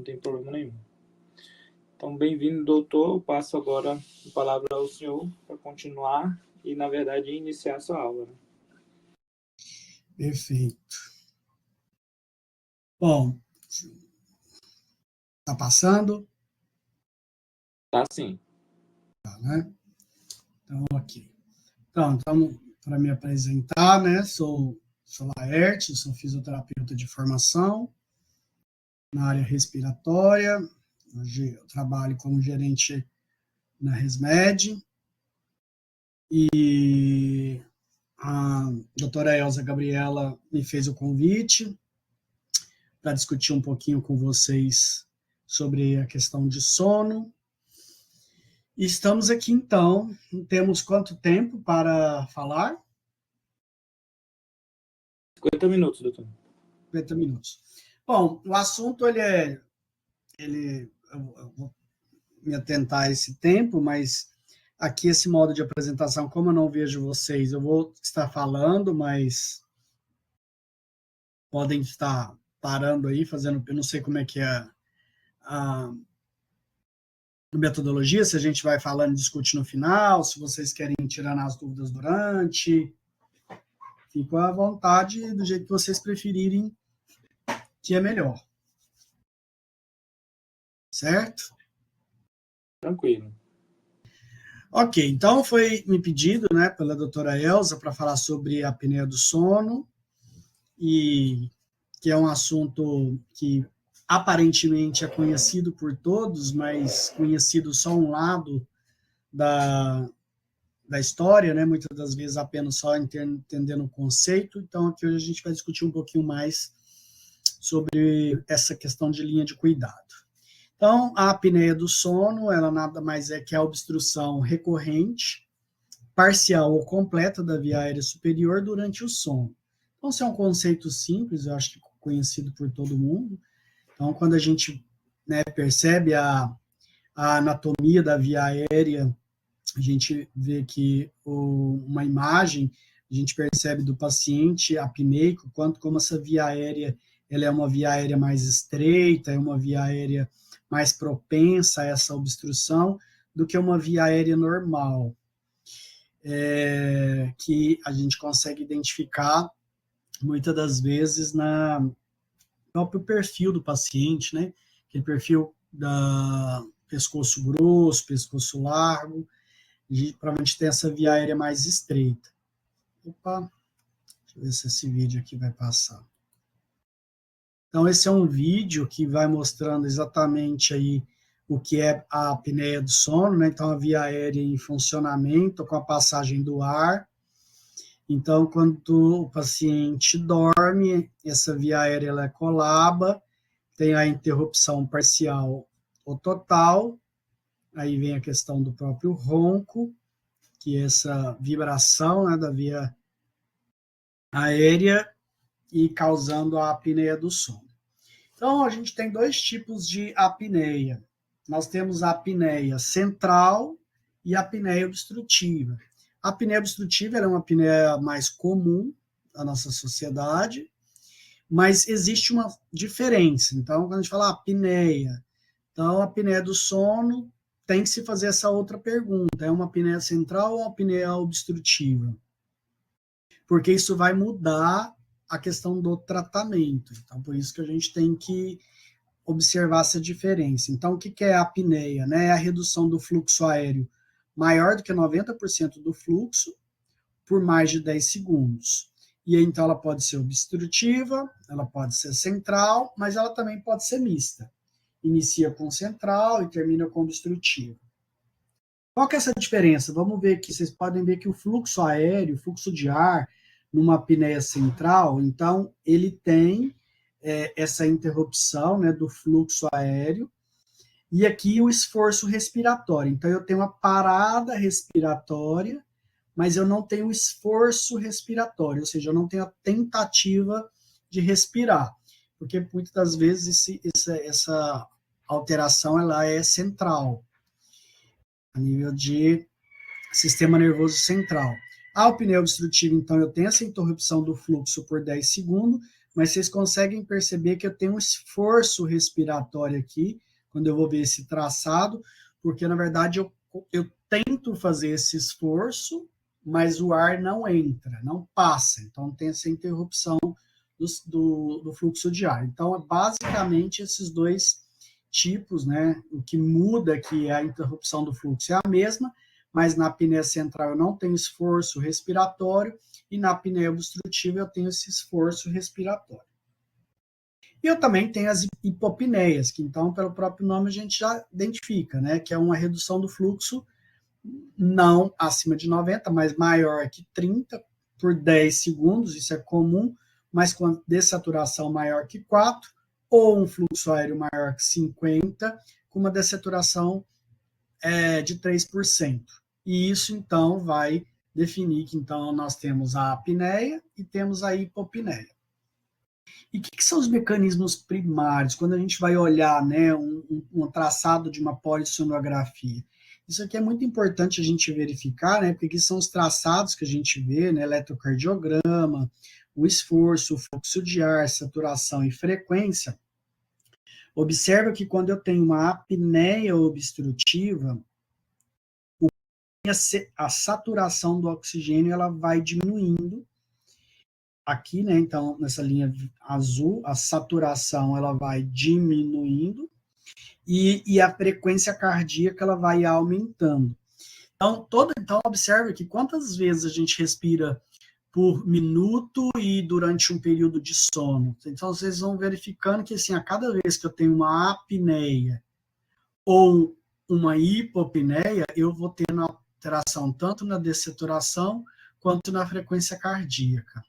Não tem problema nenhum. Então, bem-vindo, doutor. Eu passo agora a palavra ao senhor para continuar e, na verdade, iniciar a sua aula. Perfeito. Bom, está passando? Tá sim. Tá, né? Então, ok. Então, para me apresentar, né? Sou Laerte, sou fisioterapeuta de formação na área respiratória. Hoje eu trabalho como gerente na ResMed. E a doutora Elza Gabriela me fez o convite para discutir um pouquinho com vocês sobre a questão de sono. E estamos aqui, então. Temos quanto tempo para falar? 50 minutos, doutor. 50 minutos. Bom, o assunto, eu vou me atentar a esse tempo, mas aqui esse modo de apresentação, como eu não vejo vocês, eu vou estar falando, mas podem estar parando aí, fazendo, eu não sei como é que é a metodologia, se a gente vai falando e discute no final, se vocês querem tirar as dúvidas durante, fico à vontade, do jeito que vocês preferirem, que é melhor. Certo? Tranquilo. Ok, então foi me pedido, né, pela doutora Elza para falar sobre a apneia do sono, e que é um assunto que aparentemente é conhecido por todos, mas conhecido só um lado da história, né? Muitas das vezes apenas só entendendo o conceito. Então, aqui hoje a gente vai discutir um pouquinho mais sobre essa questão de linha de cuidado. Então, a apneia do sono, ela nada mais é que a obstrução recorrente, parcial ou completa da via aérea superior durante o sono. Então, isso é um conceito simples, eu acho que conhecido por todo mundo. Então, quando a gente, né, percebe a anatomia da via aérea, a gente vê que uma imagem, a gente percebe do paciente apneico, como essa via aérea, ela é uma via aérea mais estreita, é uma via aérea mais propensa a essa obstrução do que uma via aérea normal, que a gente consegue identificar muitas das vezes no próprio perfil do paciente, né? Aquele perfil da pescoço grosso, pescoço largo, e provavelmente tem essa via aérea mais estreita. Opa, deixa eu ver se esse vídeo aqui vai passar. Então, esse é um vídeo que vai mostrando exatamente aí o que é a apneia do sono, né? Então, a via aérea em funcionamento, com a passagem do ar. Então, quando o paciente dorme, essa via aérea ela colaba, tem a interrupção parcial ou total, aí vem a questão do próprio ronco, que é essa vibração, né, da via aérea e causando a apneia do sono. Então, a gente tem dois tipos de apneia. Nós temos a apneia central e a apneia obstrutiva. A apneia obstrutiva é uma apneia mais comum da nossa sociedade, mas existe uma diferença. Então, quando a gente fala apneia, então a apneia do sono tem que se fazer essa outra pergunta: é uma apneia central ou uma apneia obstrutiva? Porque isso vai mudar a questão do tratamento. Então, por isso que a gente tem que observar essa diferença. Então, o que é a apneia? Né? É a redução do fluxo aéreo maior do que 90% do fluxo por mais de 10 segundos. E então ela pode ser obstrutiva, ela pode ser central, mas ela também pode ser mista. Inicia com central e termina com obstrutiva. Qual que é essa diferença? Vamos ver aqui, vocês podem ver que o fluxo aéreo, o fluxo de ar, numa apneia central, então ele tem essa interrupção, né, do fluxo aéreo, e aqui o esforço respiratório. Então eu tenho uma parada respiratória, mas eu não tenho esforço respiratório, ou seja, eu não tenho a tentativa de respirar, porque muitas das vezes essa alteração ela é central, a nível de sistema nervoso central. A apneia obstrutiva, então, eu tenho essa interrupção do fluxo por 10 segundos, mas vocês conseguem perceber que eu tenho um esforço respiratório aqui, quando eu vou ver esse traçado, porque, na verdade, eu tento fazer esse esforço, mas o ar não entra, não passa. Então, tem essa interrupção do fluxo de ar. Então, basicamente, esses dois tipos, né? O que muda aqui é a interrupção do fluxo é a mesma, mas na apneia central eu não tenho esforço respiratório e na apneia obstrutiva eu tenho esse esforço respiratório. E eu também tenho as hipopneias, que então, pelo próprio nome, a gente já identifica, né? Que é uma redução do fluxo não acima de 90, mas maior que 30 por 10 segundos, isso é comum, mas com a dessaturação maior que 4, ou um fluxo aéreo maior que 50, com uma dessaturação de 3%. E isso, então, vai definir que, então, nós temos a apneia e temos a hipopneia. E o que são os mecanismos primários? Quando a gente vai olhar, né, um traçado de uma polissonografia, isso aqui é muito importante a gente verificar, né, porque aqui são os traçados que a gente vê, né, eletrocardiograma, o esforço, o fluxo de ar, saturação e frequência. Observa que quando eu tenho uma apneia obstrutiva, a saturação do oxigênio ela vai diminuindo. Aqui, né, então, nessa linha azul, a saturação ela vai diminuindo e a frequência cardíaca ela vai aumentando. Então, observe que quantas vezes a gente respira por minuto e durante um período de sono. Então, vocês vão verificando que, assim, a cada vez que eu tenho uma apneia ou uma hipopneia, eu vou tendo alteração tanto na dessaturação quanto na frequência cardíaca.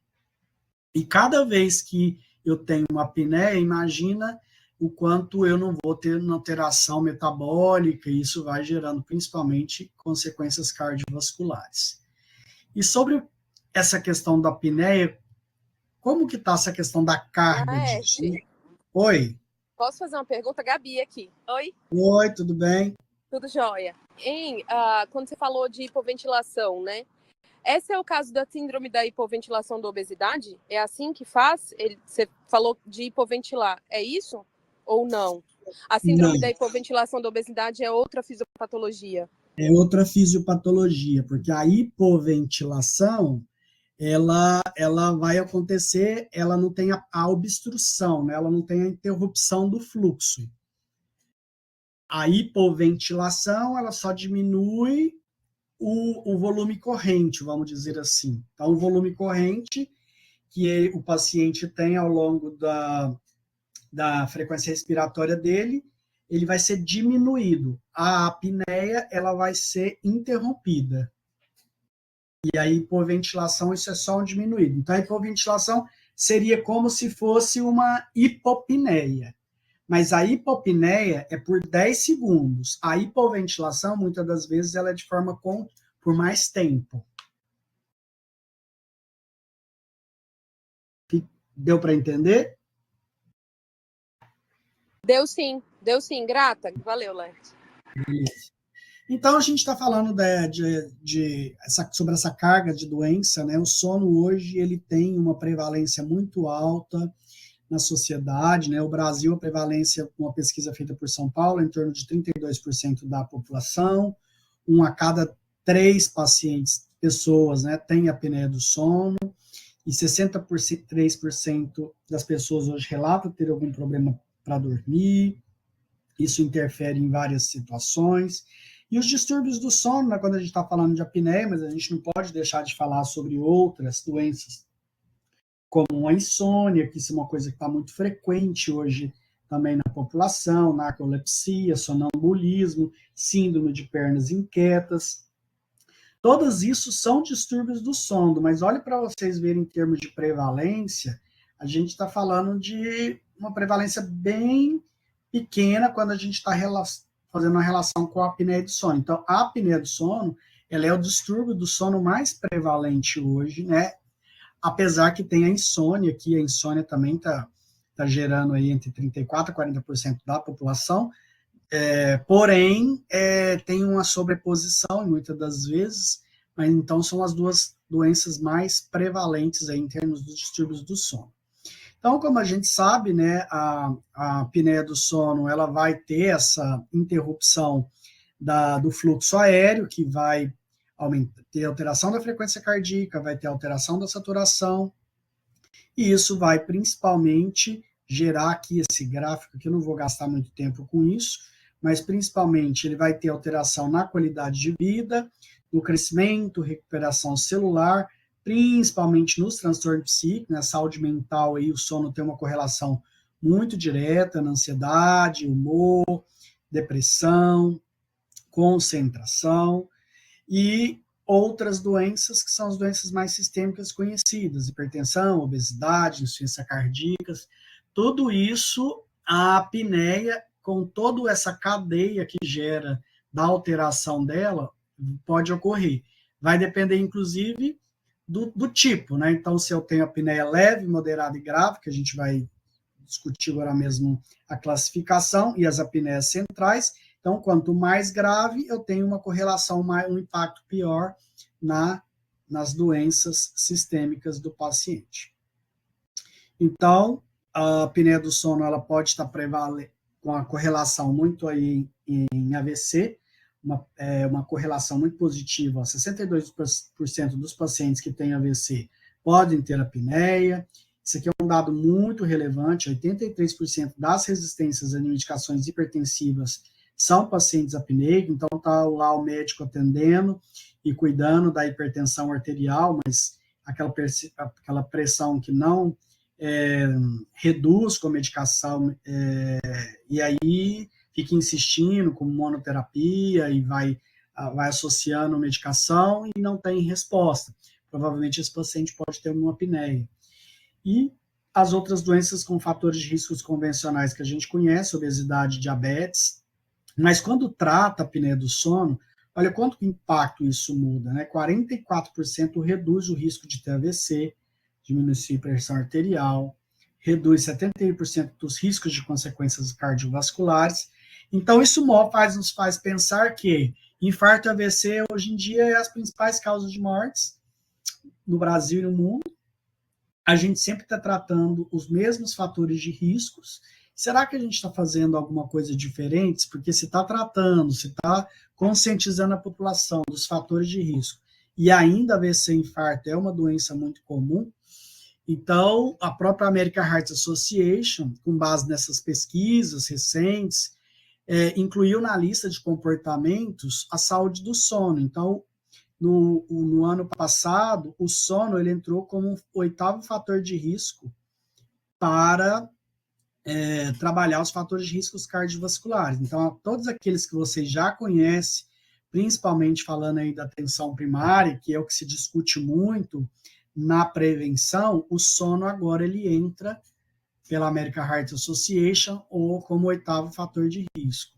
E cada vez que eu tenho uma apneia, imagina o quanto eu não vou ter uma alteração metabólica, e isso vai gerando principalmente consequências cardiovasculares. E sobre essa questão da apneia, como que está essa questão da carga disso? Oi. Posso fazer uma pergunta? Gabi aqui. Oi. Oi, tudo bem? Tudo jóia. Quando você falou de hipoventilação, né? Esse é o caso da síndrome da hipoventilação da obesidade? É assim que faz? Você falou de hipoventilar. É isso ou não? A síndrome da hipoventilação da obesidade é outra fisiopatologia? É outra fisiopatologia, porque a hipoventilação ela vai acontecer, ela não tem a obstrução, né? Ela não tem a interrupção do fluxo. A hipoventilação, ela só diminui o volume corrente, vamos dizer assim. Então, o volume corrente que o paciente tem ao longo da frequência respiratória dele, ele vai ser diminuído. A apneia, ela vai ser interrompida. E a hipoventilação, isso é só um diminuído. Então, a hipoventilação seria como se fosse uma hipopneia. Mas a hipopneia é por 10 segundos. A hipoventilação, muitas das vezes, ela é de forma por mais tempo. Deu para entender? Deu sim. Grata. Valeu, Lerte. Então, a gente está falando sobre essa carga de doença, né? O sono hoje ele tem uma prevalência muito alta na sociedade, né? O Brasil, a prevalência, uma pesquisa feita por São Paulo, em torno de 32% da população, 1 a cada 3 pessoas, né, tem apneia do sono, e 63% das pessoas hoje relatam ter algum problema para dormir. Isso interfere em várias situações. E os distúrbios do sono, né, quando a gente está falando de apneia, mas a gente não pode deixar de falar sobre outras doenças, como a insônia, que isso é uma coisa que está muito frequente hoje também na população, narcolepsia, sonambulismo, síndrome de pernas inquietas. Todos isso são distúrbios do sono, mas olha para vocês verem em termos de prevalência, a gente está falando de uma prevalência bem pequena quando a gente está fazendo uma relação com a apneia do sono. Então, a apneia do sono, ela é o distúrbio do sono mais prevalente hoje, né? Apesar que tem a insônia, que a insônia também está gerando aí entre 34% a 40% da população, porém, tem uma sobreposição, muitas das vezes, mas então são as duas doenças mais prevalentes aí, em termos dos distúrbios do sono. Então, como a gente sabe, né, a apneia do sono ela vai ter essa interrupção do fluxo aéreo, que vai ter alteração da frequência cardíaca, vai ter alteração da saturação, e isso vai principalmente gerar aqui esse gráfico, que eu não vou gastar muito tempo com isso, mas principalmente ele vai ter alteração na qualidade de vida, no crescimento, recuperação celular, principalmente nos transtornos psíquicos, na saúde mental, aí o sono tem uma correlação muito direta na ansiedade, humor, depressão, concentração e outras doenças que são as doenças mais sistêmicas conhecidas, hipertensão, obesidade, insuficiência cardíaca, tudo isso, a apneia, com toda essa cadeia que gera da alteração dela, pode ocorrer. Vai depender, inclusive, do tipo, né? Então, se eu tenho apneia leve, moderada e grave, que a gente vai discutir agora mesmo a classificação, e as apneias centrais, então, quanto mais grave, eu tenho uma correlação, um impacto pior nas doenças sistêmicas do paciente. Então, a apneia do sono ela pode estar com a correlação muito aí em AVC, uma correlação muito positiva, 62% dos pacientes que têm AVC podem ter apneia. Isso aqui é um dado muito relevante, 83% das resistências a medicações hipertensivas são pacientes apneicos, então está lá o médico atendendo e cuidando da hipertensão arterial, mas aquela pressão que não reduz com a medicação, e aí fica insistindo com monoterapia e vai associando medicação e não tem resposta. Provavelmente esse paciente pode ter uma apneia. E as outras doenças com fatores de riscos convencionais que a gente conhece, obesidade, diabetes, mas quando trata a apneia do sono, olha quanto impacto isso muda, né? 44% reduz o risco de ter AVC, diminui a pressão arterial, reduz 71% dos riscos de consequências cardiovasculares. Então, isso nos faz pensar que infarto e AVC, hoje em dia, é as principais causas de mortes no Brasil e no mundo. A gente sempre está tratando os mesmos fatores de riscos. Será que a gente está fazendo alguma coisa diferente? Porque se está tratando, se está conscientizando a população dos fatores de risco, e ainda AVC e infarto é uma doença muito comum, então a própria American Heart Association, com base nessas pesquisas recentes, incluiu na lista de comportamentos a saúde do sono. Então, no ano passado, o sono ele entrou como o 8º fator de risco para trabalhar os fatores de riscos cardiovasculares. Então, todos aqueles que vocês já conhecem, principalmente falando aí da atenção primária, que é o que se discute muito na prevenção, o sono agora ele entra pela American Heart Association ou como 8º fator de risco.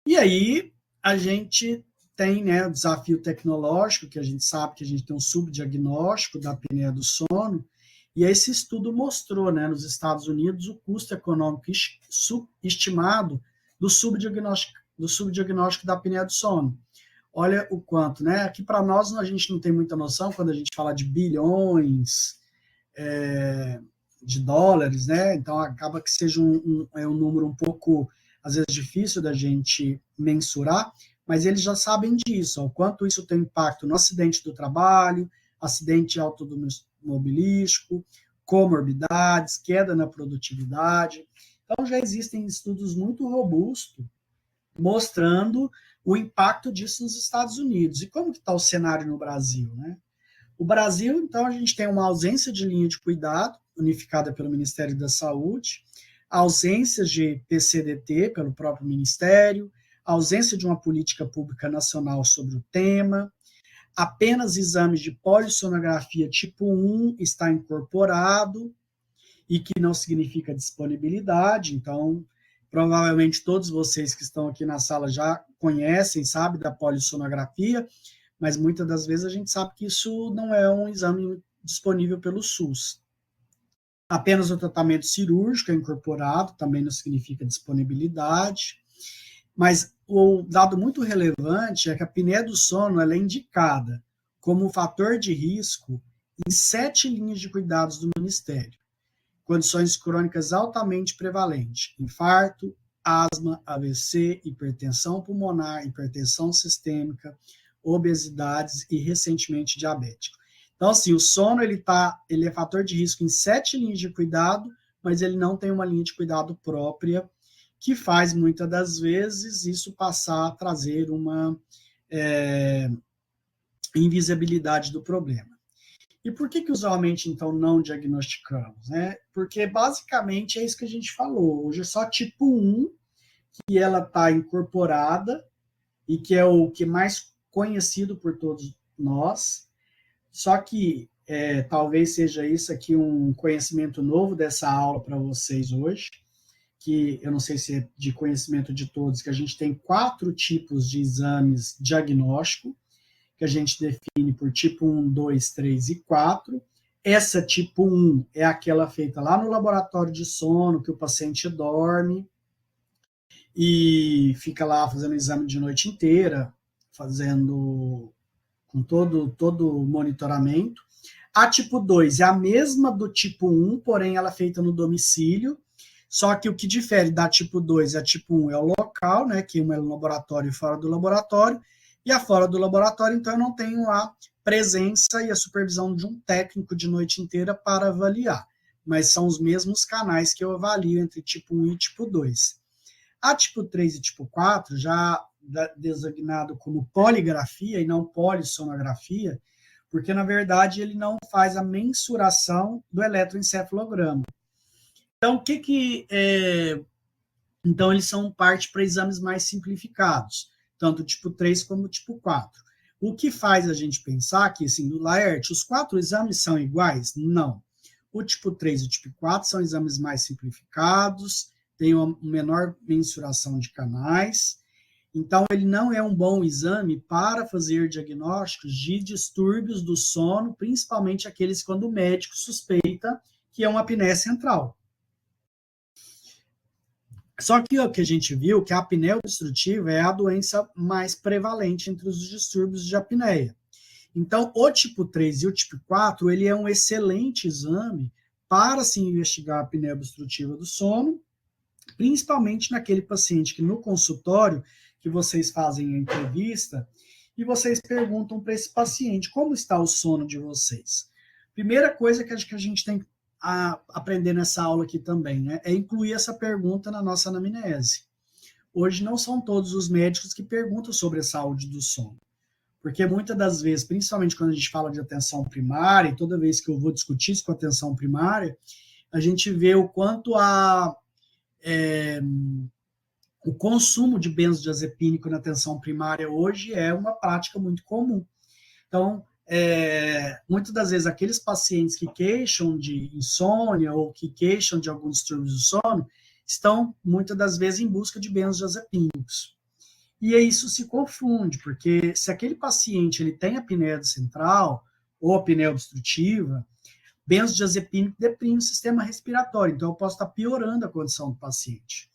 E aí, a gente tem, né, o desafio tecnológico, que a gente sabe que a gente tem um subdiagnóstico da apneia do sono, e esse estudo mostrou, né, nos Estados Unidos, o custo econômico estimado do subdiagnóstico da apneia do sono. Olha o quanto, né? Aqui para nós a gente não tem muita noção quando a gente fala de bilhões de dólares, né? Então acaba que seja um número um pouco, às vezes, difícil da gente mensurar, mas eles já sabem disso, o quanto isso tem impacto no acidente do trabalho, acidente automobilístico, comorbidades, queda na produtividade. Então, já existem estudos muito robustos mostrando o impacto disso nos Estados Unidos. E como que está o cenário no Brasil, né? O Brasil, então, a gente tem uma ausência de linha de cuidado, unificada pelo Ministério da Saúde, ausência de PCDT pelo próprio Ministério, ausência de uma política pública nacional sobre o tema, apenas exames de polissonografia tipo 1 está incorporado, e que não significa disponibilidade. Então, provavelmente todos vocês que estão aqui na sala já conhecem, sabem da polissonografia, mas muitas das vezes a gente sabe que isso não é um exame disponível pelo SUS. Apenas o tratamento cirúrgico é incorporado, também não significa disponibilidade. Mas o dado muito relevante é que a apneia do sono ela é indicada como fator de risco em 7 linhas de cuidados do Ministério. Condições crônicas altamente prevalentes: infarto, asma, AVC, hipertensão pulmonar, hipertensão sistêmica, obesidades e recentemente diabético. Então, assim, o sono ele é fator de risco em 7 linhas de cuidado, mas ele não tem uma linha de cuidado própria, que faz, muitas das vezes, isso passar a trazer uma invisibilidade do problema. E por que usualmente, então, não diagnosticamos? Né? Porque, basicamente, é isso que a gente falou. Hoje é só tipo 1, que ela está incorporada, e que é o que é mais conhecido por todos nós. Só que talvez seja isso aqui um conhecimento novo dessa aula para vocês hoje, que eu não sei se é de conhecimento de todos, que a gente tem 4 tipos de exames diagnóstico, que a gente define por tipo 1, 2, 3 e 4. Essa tipo 1 é aquela feita lá no laboratório de sono, que o paciente dorme e fica lá fazendo o exame de noite inteira, fazendo com todo o monitoramento. A tipo 2 é a mesma do tipo 1, porém ela é feita no domicílio, só que o que difere da tipo 2 e a tipo 1 é o local, né, que uma é no laboratório e fora do laboratório, e a fora do laboratório, então eu não tenho a presença e a supervisão de um técnico de noite inteira para avaliar, mas são os mesmos canais que eu avalio entre tipo 1 e tipo 2. A tipo 3 e tipo 4, já designado como poligrafia e não polissonografia, porque, na verdade, ele não faz a mensuração do eletroencefalograma. Então, Então, eles são parte para exames mais simplificados, tanto tipo 3 como tipo 4. O que faz a gente pensar que, assim, no Laerte, os 4 exames são iguais? Não. O tipo 3 e o tipo 4 são exames mais simplificados, tem uma menor mensuração de canais, então ele não é um bom exame para fazer diagnósticos de distúrbios do sono, principalmente aqueles quando o médico suspeita que é uma apneia central. Só que o que a gente viu que a apneia obstrutiva é a doença mais prevalente entre os distúrbios de apneia. Então, o tipo 3 e o tipo 4, ele é um excelente exame para se investigar a apneia obstrutiva do sono, principalmente naquele paciente que no consultório, que vocês fazem a entrevista, e vocês perguntam para esse paciente, como está o sono de vocês? Primeira coisa que a gente tem que aprender nessa aula aqui também, né, é incluir essa pergunta na nossa anamnese. Hoje não são todos os médicos que perguntam sobre a saúde do sono, porque muitas das vezes, principalmente quando a gente fala de atenção primária, e toda vez que eu vou discutir isso com a atenção primária, a gente vê o quanto o consumo de benzodiazepínico na atenção primária hoje é uma prática muito comum. Então, muitas das vezes, aqueles pacientes que queixam de insônia ou que queixam de alguns distúrbios do sono estão, muitas das vezes, em busca de benzodiazepínicos. E isso se confunde, porque se aquele paciente ele tem apneia central ou apneia obstrutiva, benzodiazepínico deprime o sistema respiratório, então eu posso estar piorando a condição do paciente.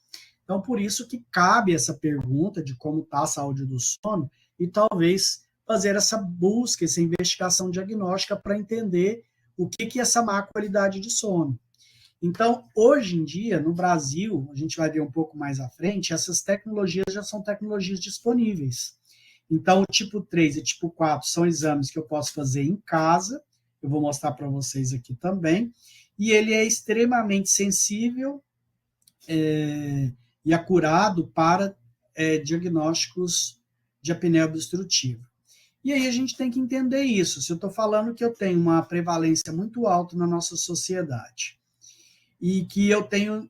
Então, por isso que cabe essa pergunta de como está a saúde do sono e talvez fazer essa busca, essa investigação diagnóstica para entender o que é essa má qualidade de sono. Então, hoje em dia, no Brasil, a gente vai ver um pouco mais à frente, essas tecnologias já são tecnologias disponíveis. Então, o tipo 3 e tipo 4 são exames que eu posso fazer em casa, eu vou mostrar para vocês aqui também, e ele é extremamente sensível e acurado para diagnósticos de apneia obstrutiva. E aí a gente tem que entender isso. Se eu estou falando que eu tenho uma prevalência muito alta na nossa sociedade e que eu tenho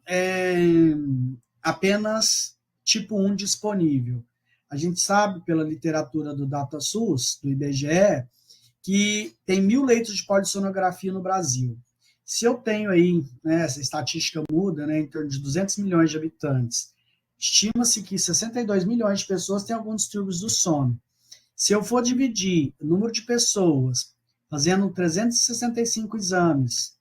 apenas tipo 1 disponível, a gente sabe pela literatura do DataSUS, do IBGE, que tem 1.000 leitos de polissonografia no Brasil. Se eu tenho aí, né, essa estatística muda, né, em torno de 200 milhões de habitantes, estima-se que 62 milhões de pessoas têm algum distúrbio do sono. Se eu for dividir o número de pessoas fazendo 365 exames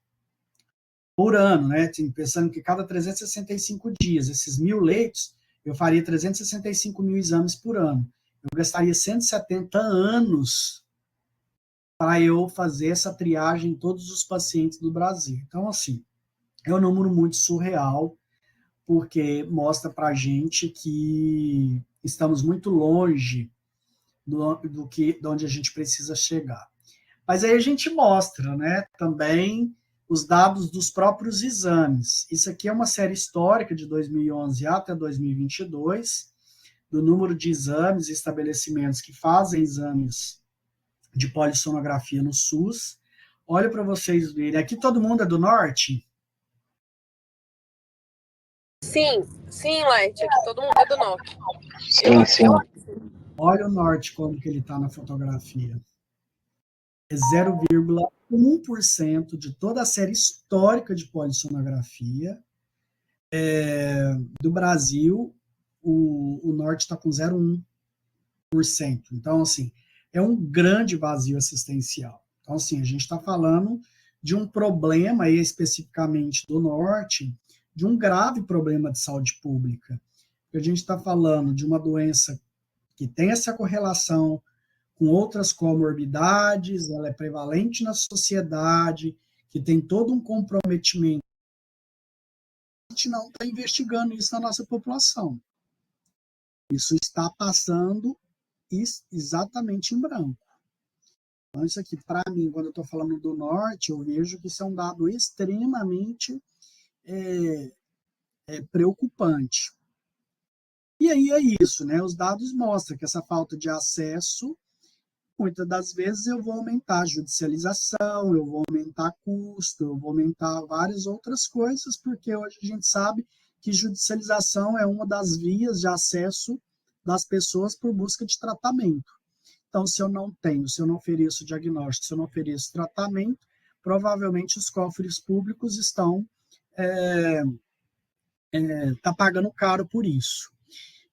por ano, né, pensando que cada 365 dias, esses 1.000 leitos, eu faria 365 mil exames por ano. Eu gastaria 170 anos para eu fazer essa triagem em todos os pacientes do Brasil. Então, assim, é um número muito surreal, porque mostra para a gente que estamos muito longe de onde a gente precisa chegar. Mas aí a gente mostra, né, também os dados dos próprios exames. Isso aqui é uma série histórica de 2011 até 2022, do número de exames e estabelecimentos que fazem exames de polissonografia no SUS. Olha para vocês verem. Aqui todo mundo é do norte? Sim, sim, Leti, aqui todo mundo é do norte. Sim, sim. Olha o norte como que ele está na fotografia. É 0,1% de toda a série histórica de polissonografia. Do Brasil, o norte está com 0,1%. Então, assim, é um grande vazio assistencial. Então, assim, a gente está falando de um problema, aí, especificamente do norte, de um grave problema de saúde pública. A gente está falando de uma doença que tem essa correlação com outras comorbidades, ela é prevalente na sociedade, que tem todo um comprometimento. A gente não está investigando isso na nossa população. Isso está passando exatamente em branco. Então, isso aqui, para mim, quando eu estou falando do norte, eu vejo que isso é um dado extremamente preocupante. E aí é isso, né? Os dados mostram que essa falta de acesso, muitas das vezes eu vou aumentar a judicialização, eu vou aumentar custo, eu vou aumentar várias outras coisas, porque hoje a gente sabe que judicialização é uma das vias de acesso das pessoas por busca de tratamento. Então, se eu não tenho, se eu não ofereço diagnóstico, se eu não ofereço tratamento, provavelmente os cofres públicos estão tá pagando caro por isso.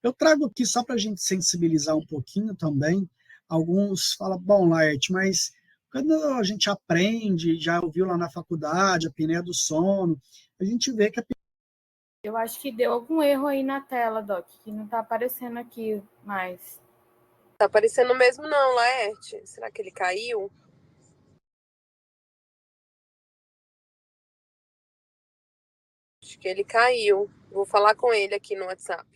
Eu trago aqui só para a gente sensibilizar um pouquinho também. Alguns falam, bom, Laerte, mas quando a gente aprende, já ouviu lá na faculdade, a apneia do sono, a gente vê que a... Eu acho que deu algum erro aí na tela, Doc, que não está aparecendo aqui mais. Tá aparecendo mesmo não, Laerte. Será que ele caiu? Acho que ele caiu. Vou falar com ele aqui no WhatsApp.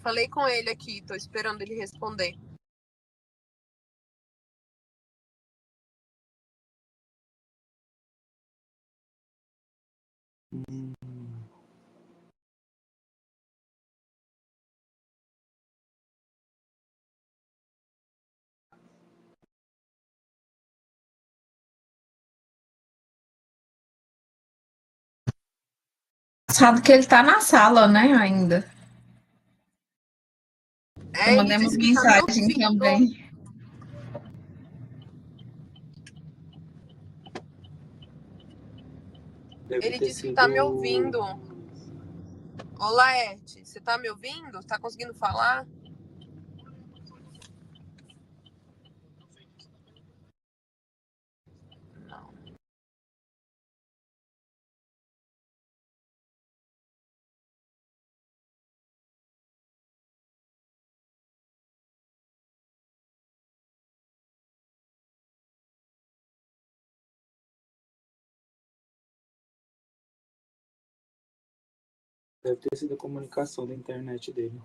Falei com ele aqui, tô esperando ele responder. Sabe que ele tá na sala, né, ainda. Eu Ele mandei uma disse que tá me mensagem ouvindo. também. Ele disse que tá me ouvindo. Ô, Laerte, você tá me ouvindo? Tá conseguindo falar? Não. Deve ter sido a comunicação da internet dele.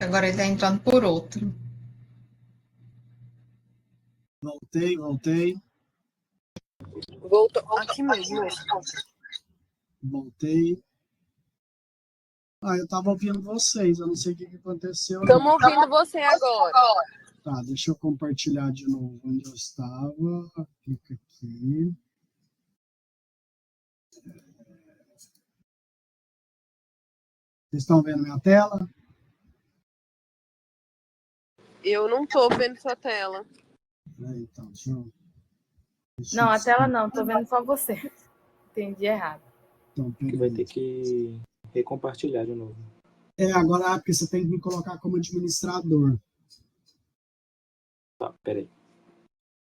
Agora ele tá entrando por outro. Voltei. Voltou. Aqui mesmo. Voltei. Eu estava ouvindo vocês, eu não sei o que aconteceu. Estamos ouvindo você agora. Tá, deixa eu compartilhar de novo onde eu estava. Clica aqui. Vocês estão vendo minha tela? Eu não tô vendo sua tela. Então, deixa eu... Não, a tela não, tô vendo só você. Entendi errado. Então, Que vai ter que recompartilhar de novo. Agora, porque você tem que me colocar como administrador. Tá, peraí.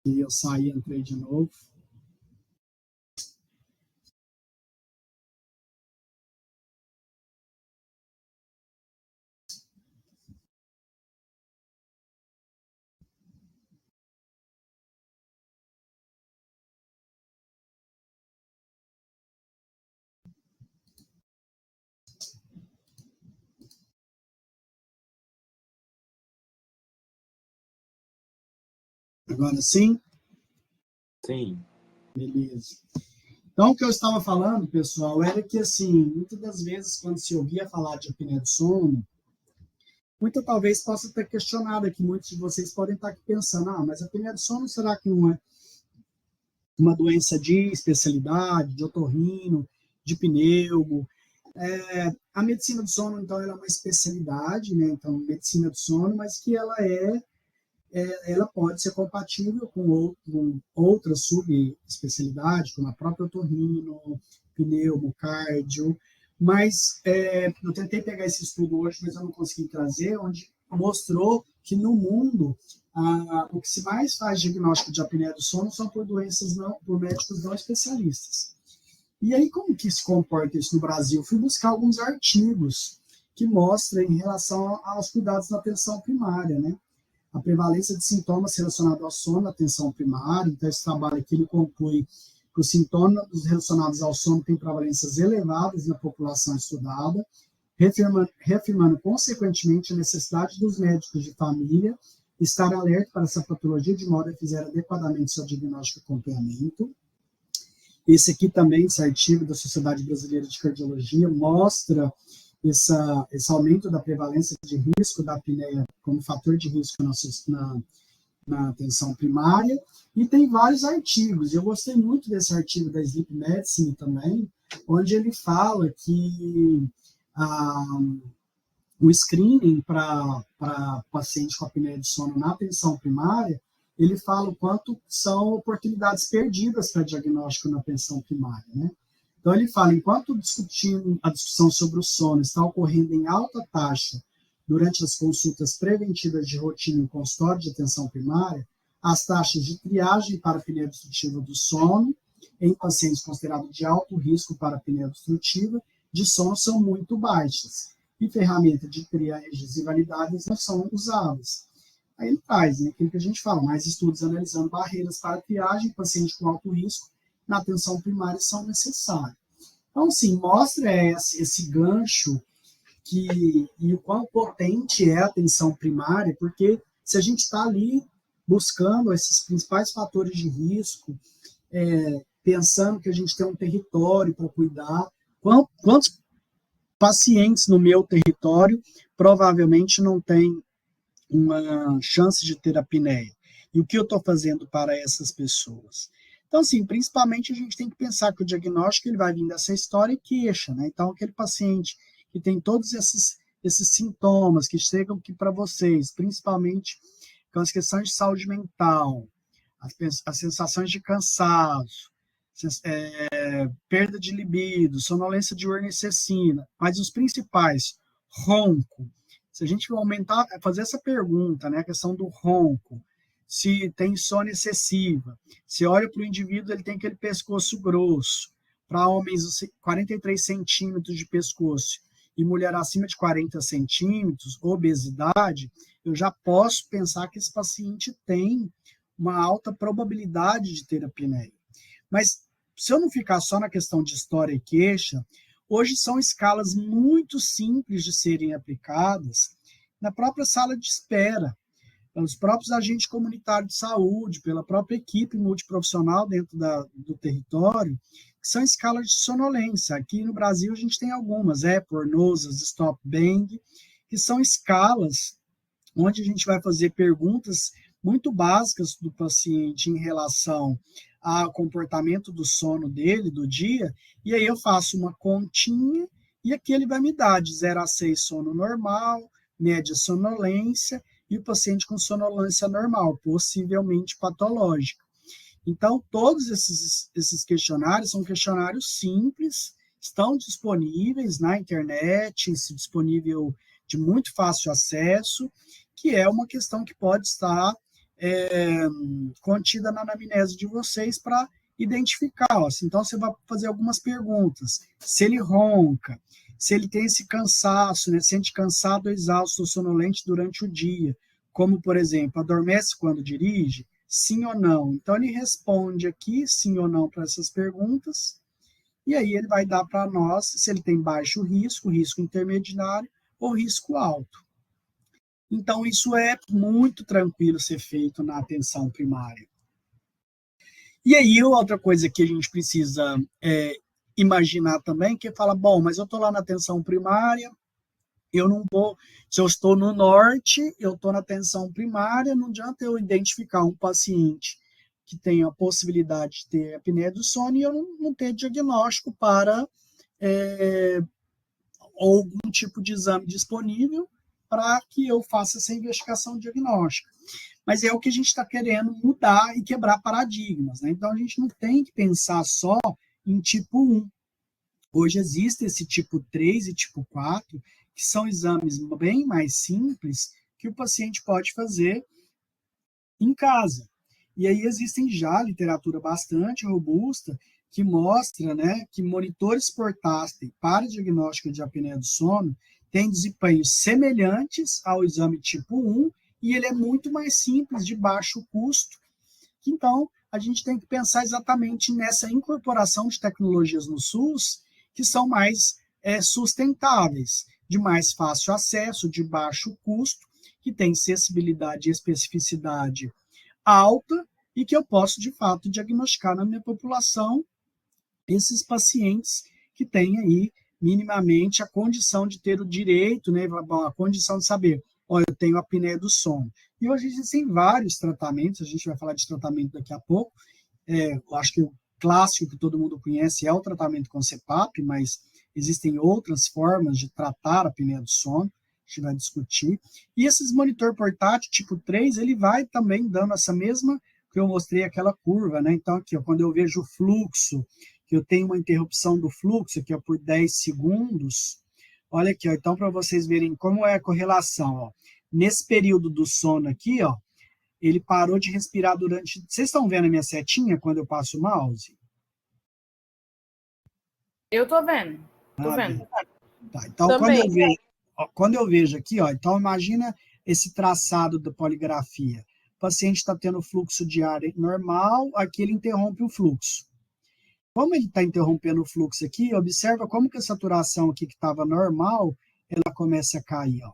E eu saí e entrei de novo. Agora sim? Sim. Beleza. Então, o que eu estava falando, pessoal, era que, assim, muitas das vezes, quando se ouvia falar de apneia do sono, muita talvez possa ter questionado aqui, muitos de vocês podem estar aqui pensando, mas a apneia do sono será que não é uma doença de especialidade, de otorrino, de pneumo? A medicina do sono, então, ela é uma especialidade, né? Então, medicina do sono, mas que ela pode ser compatível com outras subespecialidades, como a própria otorrino, pneumo, cardio, mas eu tentei pegar esse estudo hoje, mas eu não consegui trazer, onde mostrou que no mundo o que se mais faz diagnóstico de apneia do sono são por por médicos não especialistas. E aí, como que se comporta isso no Brasil? Fui buscar alguns artigos que mostram em relação aos cuidados na atenção primária, né? A prevalência de sintomas relacionados ao sono na atenção primária. Então, esse trabalho aqui ele conclui que os sintomas relacionados ao sono têm prevalências elevadas na população estudada, reafirmando consequentemente a necessidade dos médicos de família estar alerta para essa patologia de modo a fazer adequadamente seu diagnóstico e acompanhamento. Esse aqui também, esse artigo da Sociedade Brasileira de Cardiologia, mostra esse aumento da prevalência de risco da apneia como fator de risco na atenção primária, e tem vários artigos. Eu gostei muito desse artigo da Sleep Medicine também, onde ele fala que o screening para paciente com apneia de sono na atenção primária, ele fala o quanto são oportunidades perdidas para diagnóstico na atenção primária, né? Então, ele fala, enquanto a discussão sobre o sono está ocorrendo em alta taxa durante as consultas preventivas de rotina em consultório de atenção primária, as taxas de triagem para apneia obstrutiva do sono em pacientes considerados de alto risco para apneia obstrutiva de sono são muito baixas, e ferramentas de triagens e validadas não são usadas. Aí ele traz, né, aquilo que a gente fala, mais estudos analisando barreiras para triagem em pacientes com alto risco na atenção primária são necessários. Então, sim, mostra esse gancho e o quão potente é a atenção primária, porque se a gente está ali buscando esses principais fatores de risco, pensando que a gente tem um território para cuidar, quantos pacientes no meu território provavelmente não têm uma chance de ter apneia? E o que eu estou fazendo para essas pessoas? Então, assim, principalmente a gente tem que pensar que o diagnóstico ele vai vir dessa história e queixa, né? Então, aquele paciente que tem todos esses sintomas que chegam aqui para vocês, principalmente com as questões de saúde mental, as sensações de cansaço, perda de libido, sonolência diurna excessiva, mas os principais, ronco. Se a gente aumentar, fazer essa pergunta, né, a questão do ronco, se tem insônia excessiva, se olha para o indivíduo, ele tem aquele pescoço grosso, para homens 43 centímetros de pescoço e mulher acima de 40 centímetros, obesidade, eu já posso pensar que esse paciente tem uma alta probabilidade de ter apneia. Mas se eu não ficar só na questão de história e queixa, hoje são escalas muito simples de serem aplicadas na própria sala de espera, pelos próprios agentes comunitários de saúde, pela própria equipe multiprofissional dentro do território, que são escalas de sonolência. Aqui no Brasil a gente tem algumas, Nosas, Stop Bang, que são escalas onde a gente vai fazer perguntas muito básicas do paciente em relação ao comportamento do sono dele, do dia, e aí eu faço uma continha, e aqui ele vai me dar de 0 a 6 sono normal, média sonolência, e o paciente com sonolência normal, possivelmente patológica. Então, todos esses questionários são questionários simples, estão disponíveis na internet, disponível de muito fácil acesso, que é uma questão que pode estar contida na anamnese de vocês para identificar. Ó. Então, você vai fazer algumas perguntas. Se ele ronca, se ele tem esse cansaço, né, sente cansado, exausto, sonolente durante o dia, como, por exemplo, adormece quando dirige, sim ou não. Então, ele responde aqui, sim ou não, para essas perguntas, e aí ele vai dar para nós se ele tem baixo risco, risco intermediário ou risco alto. Então, isso é muito tranquilo ser feito na atenção primária. E aí, outra coisa que a gente precisa imaginar também, que fala, bom, mas eu estou lá na atenção primária, eu não vou, se eu estou no norte, eu estou na atenção primária, não adianta eu identificar um paciente que tem a possibilidade de ter apneia do sono e eu não ter diagnóstico para algum tipo de exame disponível para que eu faça essa investigação diagnóstica. Mas é o que a gente está querendo mudar e quebrar paradigmas, né? Então, a gente não tem que pensar só em tipo 1. Hoje existe esse tipo 3 e tipo 4, que são exames bem mais simples que o paciente pode fazer em casa. E aí existem já literatura bastante robusta que mostra, né, que monitores portáteis para diagnóstico de apneia do sono têm desempenhos semelhantes ao exame tipo 1 e ele é muito mais simples, de baixo custo. Então, a gente tem que pensar exatamente nessa incorporação de tecnologias no SUS que são mais sustentáveis, de mais fácil acesso, de baixo custo, que tem acessibilidade e especificidade alta e que eu posso, de fato, diagnosticar na minha população esses pacientes que têm aí minimamente a condição de ter o direito, né, a condição de saber, ó, eu tenho apneia do sono. E hoje existem vários tratamentos, a gente vai falar de tratamento daqui a pouco, eu acho que o clássico que todo mundo conhece é o tratamento com CPAP, mas existem outras formas de tratar a apneia do sono, a gente vai discutir. E esses monitor portátil tipo 3, ele vai também dando essa mesma, que eu mostrei aquela curva, né? Então, aqui, ó, quando eu vejo o fluxo, que eu tenho uma interrupção do fluxo, aqui, ó, por 10 segundos, olha aqui, ó, então, para vocês verem como é a correlação, ó. Nesse período do sono aqui, ó, ele parou de respirar durante... Vocês estão vendo a minha setinha quando eu passo o mouse? Eu tô vendo. Tô vendo. Tá, então, quando eu vejo aqui, ó, então imagina esse traçado da poligrafia. O paciente está tendo fluxo de ar normal, aqui ele interrompe o fluxo. Como ele está interrompendo o fluxo aqui, observa como que a saturação aqui que estava normal, ela começa a cair, ó.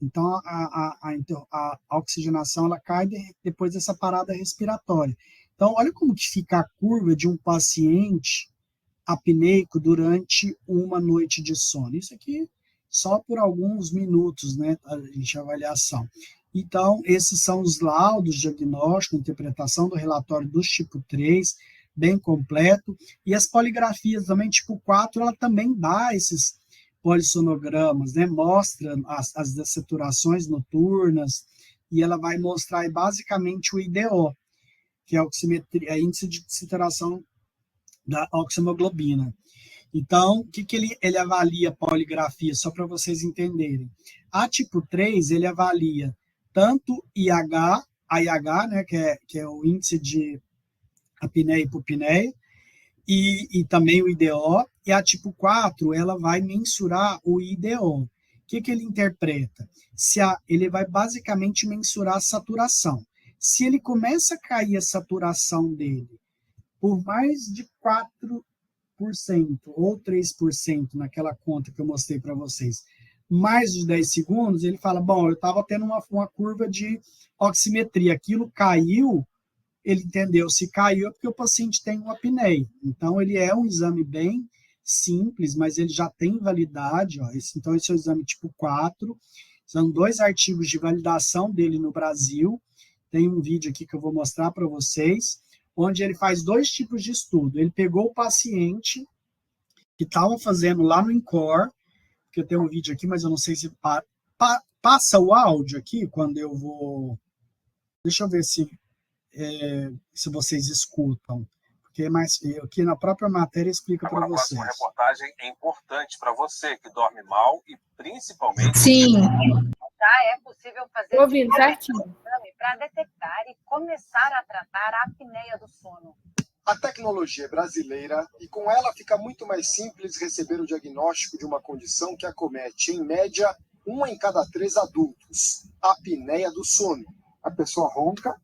Então, a oxigenação ela cai depois dessa parada respiratória. Então, olha como que fica a curva de um paciente apneico durante uma noite de sono. Isso aqui só por alguns minutos, né, de avaliação. Então, esses são os laudos diagnósticos, interpretação do relatório dos tipo 3, bem completo. E as poligrafias também, tipo 4, ela também dá esses polissonogramas, né? Mostra as dessaturações noturnas, e ela vai mostrar basicamente o IDO, que é a oximetria, a índice de saturação da oximoglobina. Então, o que ele avalia a poligrafia, só para vocês entenderem. A tipo 3, ele avalia tanto a IH, né, que é o índice de apneia e hipopneia, e também o IDO, e a tipo 4, ela vai mensurar o IDO. O que ele interpreta? Ele vai basicamente mensurar a saturação. Se ele começa a cair a saturação dele por mais de 4% ou 3% naquela conta que eu mostrei para vocês, mais de 10 segundos, ele fala, bom, eu estava tendo uma curva de oximetria, aquilo caiu, ele entendeu, se caiu é porque o paciente tem uma apneia. Então, ele é um exame bem simples, mas ele já tem validade. Ó. Então, esse é o exame tipo 4. São 2 artigos de validação dele no Brasil. Tem um vídeo aqui que eu vou mostrar para vocês, onde ele faz 2 tipos de estudo. Ele pegou o paciente que estava fazendo lá no INCOR, que eu tenho um vídeo aqui, mas eu não sei se passa o áudio aqui quando eu vou... Deixa eu ver se vocês escutam, porque aqui na própria matéria explica para vocês. A reportagem é importante para você que dorme mal e principalmente... Sim. Já é possível fazer ouvindo certinho para detectar e começar a tratar a apneia do sono. A tecnologia é brasileira e com ela fica muito mais simples receber o diagnóstico de uma condição que acomete, em média, 1 em cada 3 adultos, a apneia do sono. A pessoa ronca,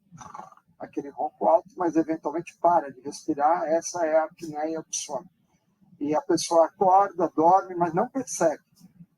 aquele ronco alto, mas eventualmente para de respirar, essa é a apneia do sono. E a pessoa acorda, dorme, mas não percebe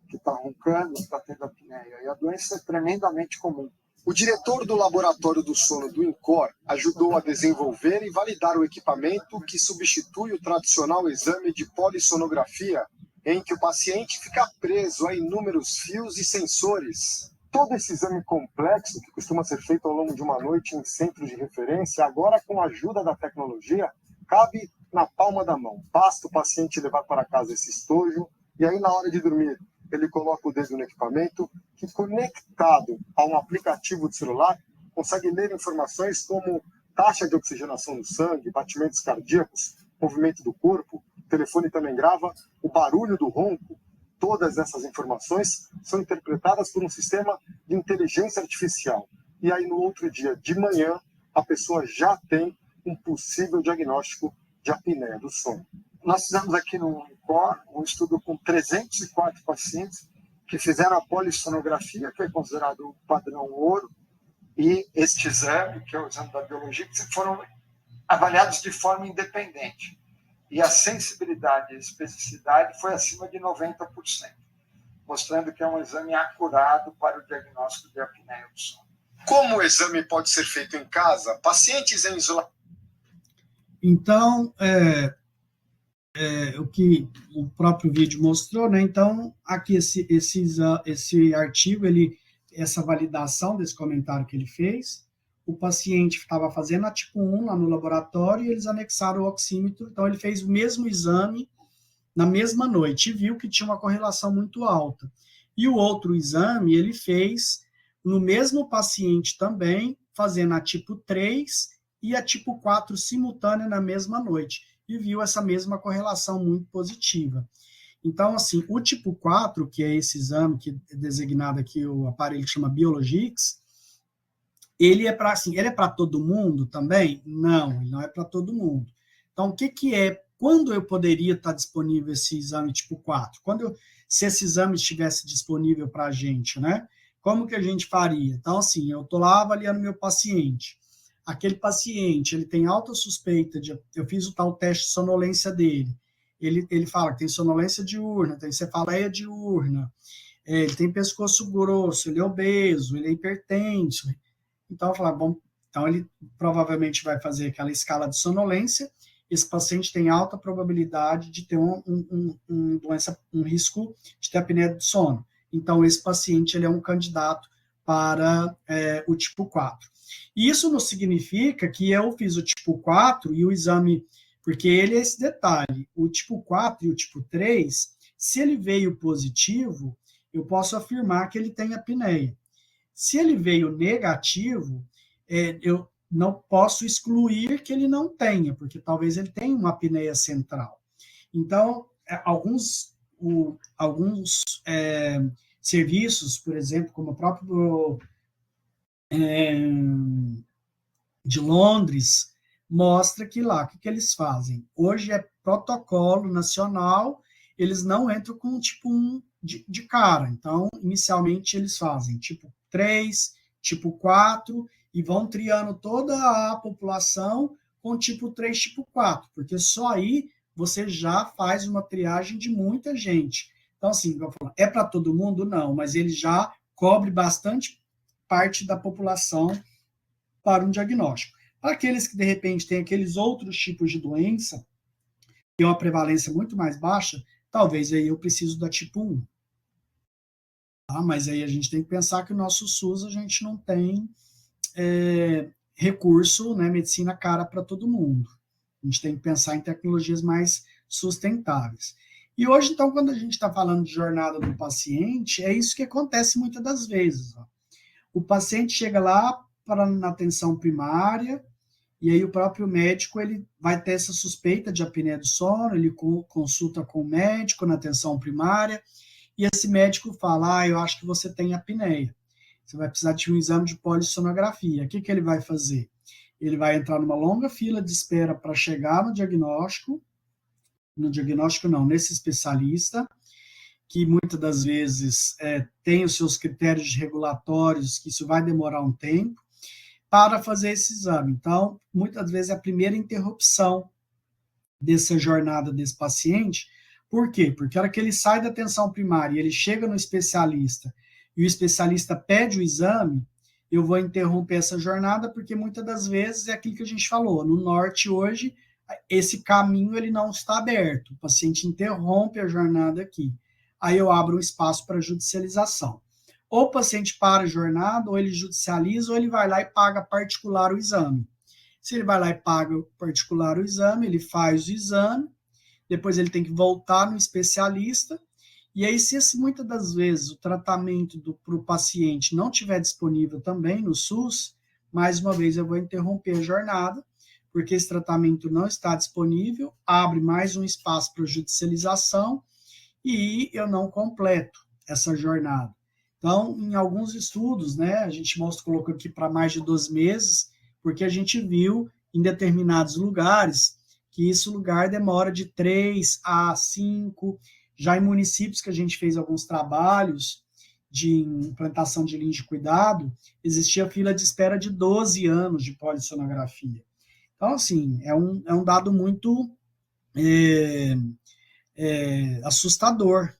que está roncando, que está tendo apneia. E a doença é tremendamente comum. O diretor do Laboratório do Sono do INCOR ajudou a desenvolver e validar o equipamento que substitui o tradicional exame de polissonografia, em que o paciente fica preso a inúmeros fios e sensores. Todo esse exame complexo, que costuma ser feito ao longo de uma noite em centros de referência, agora com a ajuda da tecnologia, cabe na palma da mão. Basta o paciente levar para casa esse estojo e aí na hora de dormir ele coloca o dedo no equipamento que, conectado a um aplicativo de celular, consegue ler informações como taxa de oxigenação do sangue, batimentos cardíacos, movimento do corpo. O telefone também grava o barulho do ronco. Todas essas informações são interpretadas por um sistema de inteligência artificial. E aí, no outro dia de manhã, a pessoa já tem um possível diagnóstico de apneia do sono. Nós fizemos aqui no INCOR um estudo com 304 pacientes que fizeram a polissonografia, que é considerado o padrão ouro, e este exame, que é o exame da biologia, que foram avaliados de forma independente. E a sensibilidade e a especificidade foi acima de 90%, mostrando que é um exame acurado para o diagnóstico de apneia do sono. Como o exame pode ser feito em casa? Pacientes em isolamento. Então, o que o próprio vídeo mostrou, né? Então, aqui esse artigo, essa validação desse comentário que ele fez, o paciente estava fazendo a tipo 1 lá no laboratório e eles anexaram o oxímetro, então ele fez o mesmo exame na mesma noite e viu que tinha uma correlação muito alta. E o outro exame ele fez no mesmo paciente também, fazendo a tipo 3 e a tipo 4 simultânea na mesma noite, e viu essa mesma correlação muito positiva. Então, assim, o tipo 4, que é esse exame que é designado aqui, o aparelho que chama Biologix, ele é para todo mundo também? Não, ele não é para todo mundo. Então, o que é, quando eu poderia estar disponível esse exame tipo 4? Se esse exame estivesse disponível para a gente, né? Como que a gente faria? Então, assim, eu estou lá avaliando meu paciente. Aquele paciente, ele tem alta suspeita eu fiz o tal teste de sonolência dele. Ele fala que tem sonolência diurna, tem cefaleia diurna, ele tem pescoço grosso, ele é obeso, ele é hipertenso. Então, eu falo, bom, então ele provavelmente vai fazer aquela escala de sonolência. Esse paciente tem alta probabilidade de ter um risco de ter apneia do sono. Então, esse paciente ele é um candidato para o tipo 4. E isso não significa que eu fiz o tipo 4 e o exame, porque ele é esse detalhe, o tipo 4 e o tipo 3, se ele veio positivo, eu posso afirmar que ele tem apneia. Se ele veio negativo, eu não posso excluir que ele não tenha, porque talvez ele tenha uma apneia central. Então, alguns serviços, por exemplo, como o próprio de Londres, mostra que lá, o que eles fazem? Hoje é protocolo nacional, eles não entram com tipo 1 de cara. Então, inicialmente, eles fazem tipo 3, tipo 4, e vão triando toda a população com tipo 3, tipo 4, porque só aí você já faz uma triagem de muita gente. Então, assim, é para todo mundo? Não, mas ele já cobre bastante parte da população para um diagnóstico. Para aqueles que, de repente, têm aqueles outros tipos de doença, que é uma prevalência muito mais baixa, talvez aí eu preciso da tipo 1. Tá? Mas aí a gente tem que pensar que o nosso SUS, a gente não tem recurso, né, medicina cara para todo mundo. A gente tem que pensar em tecnologias mais sustentáveis. E hoje, então, quando a gente está falando de jornada do paciente, é isso que acontece muitas das vezes. Ó. O paciente chega lá na atenção primária, e aí o próprio médico ele vai ter essa suspeita de apneia do sono, ele consulta com o médico na atenção primária, e esse médico fala, eu acho que você tem apneia. Você vai precisar de um exame de polissonografia. O que ele vai fazer? Ele vai entrar numa longa fila de espera para chegar no diagnóstico não, nesse especialista, que muitas das vezes tem os seus critérios regulatórios, que isso vai demorar um tempo, para fazer esse exame. Então, muitas vezes é a primeira interrupção dessa jornada desse paciente. Por quê? Porque a hora que ele sai da atenção primária e ele chega no especialista, e o especialista pede o exame, eu vou interromper essa jornada, porque muitas das vezes é aquilo que a gente falou, no norte hoje, esse caminho ele não está aberto, o paciente interrompe a jornada aqui, aí eu abro um espaço para judicialização. Ou o paciente para a jornada, ou ele judicializa, ou ele vai lá e paga particular o exame. Se ele vai lá e paga particular o exame, ele faz o exame, depois ele tem que voltar no especialista, e aí se muitas das vezes o tratamento para o paciente não estiver disponível também no SUS, mais uma vez eu vou interromper a jornada, porque esse tratamento não está disponível, abre mais um espaço para judicialização, e eu não completo essa jornada. Então, em alguns estudos, né, a gente colocou aqui para mais de 12 meses, porque a gente viu em determinados lugares que esse lugar demora de 3 a 5, já em municípios que a gente fez alguns trabalhos de implantação de linha de cuidado, existia fila de espera de 12 anos de polissonografia. Então, assim, é um dado muito assustador.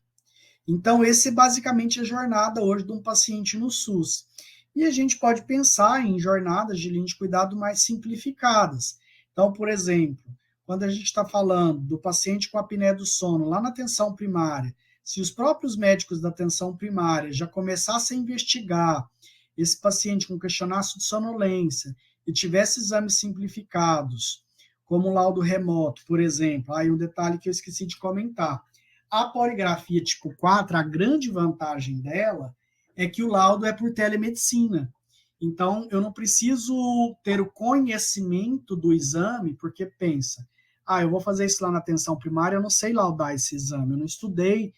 Então, esse é basicamente a jornada hoje de um paciente no SUS. E a gente pode pensar em jornadas de linha de cuidado mais simplificadas. Então, por exemplo, quando a gente está falando do paciente com apneia do sono lá na atenção primária, se os próprios médicos da atenção primária já começassem a investigar esse paciente com questionário de sonolência e tivesse exames simplificados, como o laudo remoto, por exemplo, aí um detalhe que eu esqueci de comentar, a poligrafia tipo 4, a grande vantagem dela é que o laudo é por telemedicina. Então, eu não preciso ter o conhecimento do exame, porque pensa, eu vou fazer isso lá na atenção primária, eu não sei laudar esse exame, eu não estudei